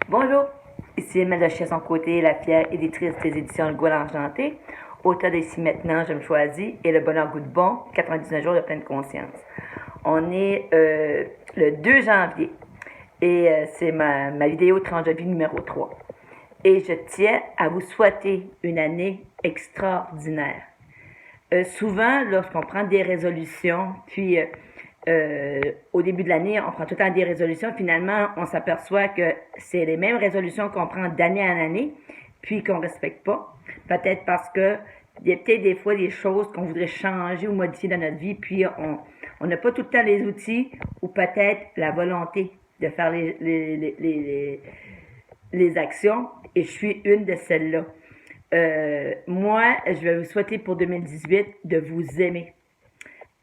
Bonjour, ici Emile de Chesson-Côté, la fière éditrice des éditions Le Goual Enchanté, auteur d'Ici Maintenant, Je me choisis et Le Bonheur goûte bon, 99 jours de pleine conscience. On est le 2 janvier et c'est ma vidéo tranche de vie numéro 3. Et je tiens à vous souhaiter une année extraordinaire. Souvent, lorsqu'on prend des résolutions, puis au début de l'année, on prend tout le temps des résolutions. Finalement, on s'aperçoit que c'est les mêmes résolutions qu'on prend d'année en année, puis qu'on ne respecte pas. Peut-être parce que il y a peut-être des fois des choses qu'on voudrait changer ou modifier dans notre vie, puis on n'a pas tout le temps les outils ou peut-être la volonté de faire les actions, et je suis une de celles-là. Moi, je vais vous souhaiter pour 2018 de vous aimer.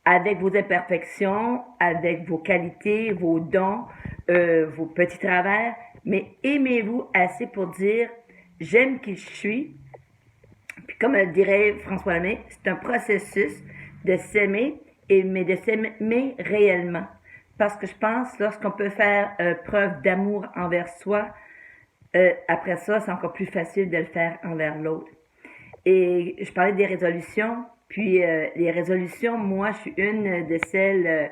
Avec vos imperfections, avec vos qualités, vos dons, vos petits travers, mais aimez-vous assez pour dire « j'aime qui je suis ». Puis comme le dirait François Lemay, c'est un processus de s'aimer, mais de s'aimer réellement. Parce que je pense, lorsqu'on peut faire preuve d'amour envers soi, après ça, c'est encore plus facile de le faire envers l'autre. Et je parlais des résolutions, puis les résolutions, moi, je suis une de celles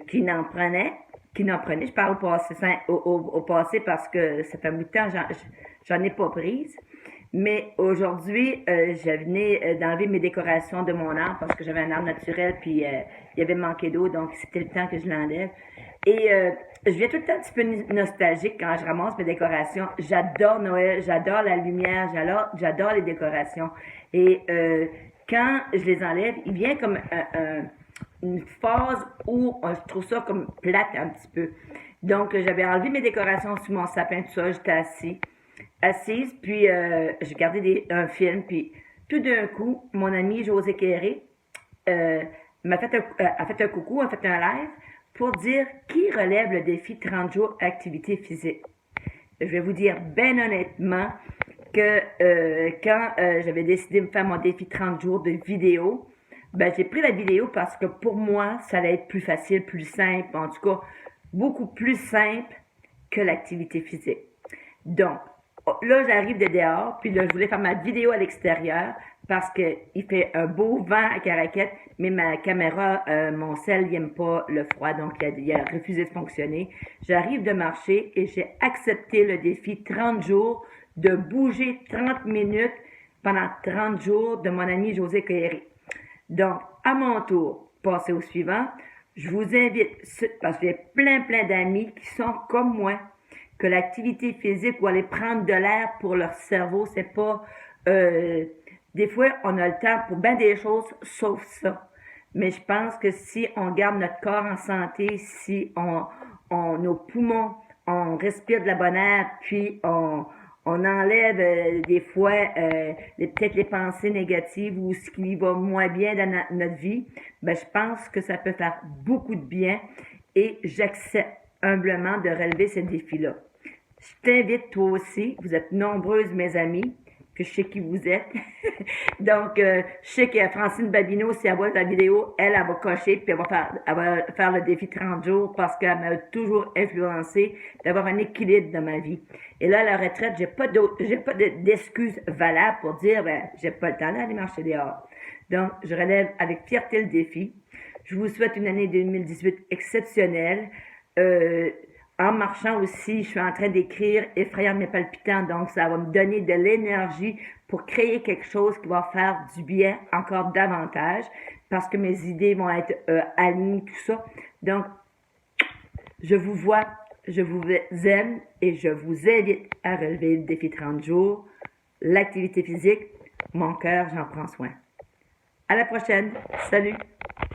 qui n'en prenait. Je parle au passé parce que ça fait un bout de temps, j'en ai pas prise. Mais aujourd'hui, je venais d'enlever mes décorations de mon arbre parce que j'avais un arbre naturel, puis il y avait manqué d'eau, donc c'était le temps que je l'enlève. Et je viens tout le temps un petit peu nostalgique quand je ramasse mes décorations. J'adore Noël, j'adore la lumière, j'adore les décorations. Et quand je les enlève, il vient comme une phase où je trouve ça comme plate un petit peu. Donc, j'avais enlevé mes décorations sur mon sapin, tout ça, j'étais assise, puis j'ai regardé un film, puis tout d'un coup, mon amie José Quéré a fait un coucou, a fait un live pour dire qui relève le défi 30 jours activité physique. Je vais vous dire bien honnêtement que quand j'avais décidé de me faire mon défi 30 jours de vidéo, ben j'ai pris la vidéo parce que pour moi, ça allait être plus facile, plus simple, en tout cas, beaucoup plus simple que l'activité physique. Donc, là, j'arrive de dehors, puis là, je voulais faire ma vidéo à l'extérieur parce qu'il fait un beau vent à Caraquette, mais ma caméra, mon cell, il n'aime pas le froid, donc il a refusé de fonctionner. J'arrive de marcher et j'ai accepté le défi 30 jours de bouger 30 minutes pendant 30 jours de mon ami José Quéré. Donc, à mon tour, passez au suivant. Je vous invite, parce que j'ai plein d'amis qui sont comme moi, que l'activité physique ou aller prendre de l'air pour leur cerveau, c'est pas... des fois, on a le temps pour bien des choses, sauf ça. Mais je pense que si on garde notre corps en santé, si nos poumons, on respire de la bonne air, puis on enlève des fois peut-être les pensées négatives ou ce qui va moins bien dans notre vie, ben je pense que ça peut faire beaucoup de bien et j'accepte humblement de relever ce défi-là. Je t'invite toi aussi, vous êtes nombreuses mes amies, que je sais qui vous êtes. Donc, je sais que Francine Babineau, si elle voit la vidéo, elle va cocher, puis elle va faire le défi 30 jours parce qu'elle m'a toujours influencé d'avoir un équilibre dans ma vie. Et là, à la retraite, j'ai pas d'excuses valables pour dire, ben, j'ai pas le temps d'aller marcher dehors. Donc, je relève avec fierté le défi. Je vous souhaite une année 2018 exceptionnelle. En marchant aussi, je suis en train d'écrire Effrayant mais palpitant, donc ça va me donner de l'énergie pour créer quelque chose qui va faire du bien encore davantage, parce que mes idées vont être alignées, tout ça. Donc, je vous vois, je vous aime et je vous invite à relever le défi 30 jours. L'activité physique, mon cœur, j'en prends soin. À la prochaine. Salut!